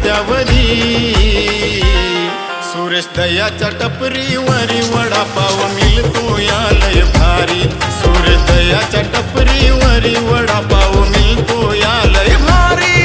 रस्त्यावरी सुरेश दयाच्या टपरीवरी वडापाव मिळतो या लय भारी सुरेश दयाच्या टपरीवरी वडापाव मिळतो या लय भारी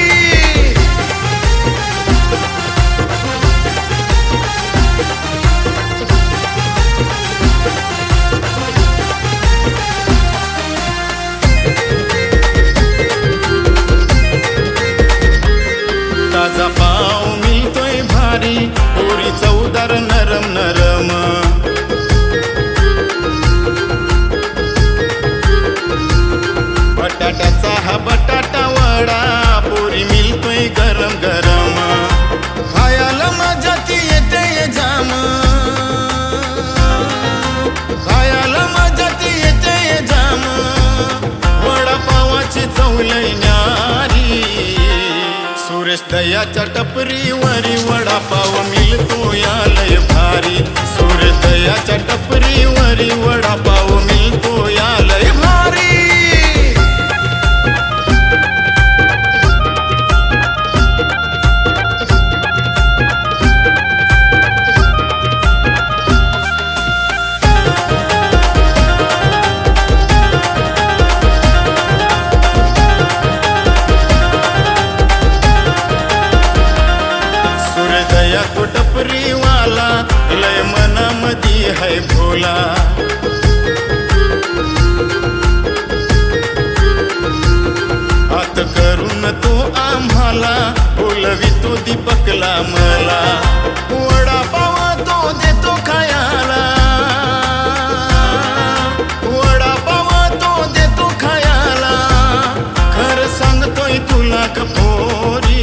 ताजा पाव मिळतोय भारी पुरी चवदार नरम नरम बटाट्याचा हा बटाटा वडा पुरी मिळतोय गरम गरम खायला मजा ती येते जाम खायला मजा ती येते जाम वडापावाची चव लय न्यारी सुरेश दयाच्या टपरीवरी वडापाव मिळतो या लय भारी सुरेश दयाच्या टपरीवरी वडापाव मिळतो या लय भारी दया तो टपरीवाला लय मनामधी है भोला हात करून तो आम्हाला बोलवितो दीपकला मला वडापाव तो देतो खायला वडापाव तो देतो खायला खरं सांगतोय तुला कपोरी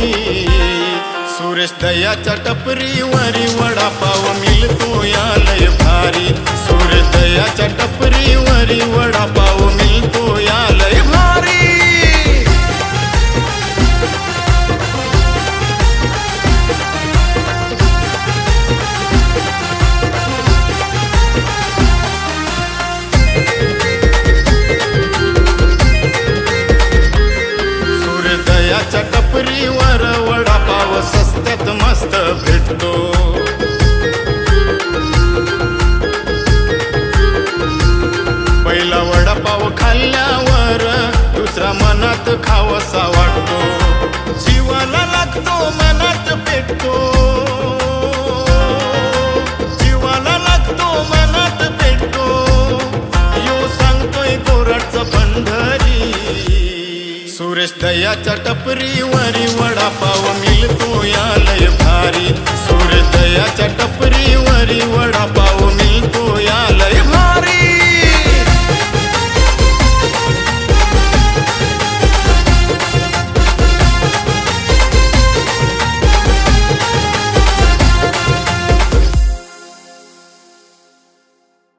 सुरेश दयाच्या टपरीवरी वडापाव मिळतो या लय भारी सुरेश दयाच्या टपरीवरी वडापाव मिळतो या लय भारी सुरेश दयाच्या टपरीवर वडापाव सस्त्यात मस्त भेटतो पहिला वडापाव खाल्ल्यावर दुसरा मनात खावसा वाटतो जीवाला लागतो मनात पेटतो जीवाला लागतो मनात पेटतो यो सांगतोय कोराटचा पंढरी सुरेश दयाच्या टपरीवरी वडापाव मिळतो या लय भारी सुरेश दयाच्या टपरी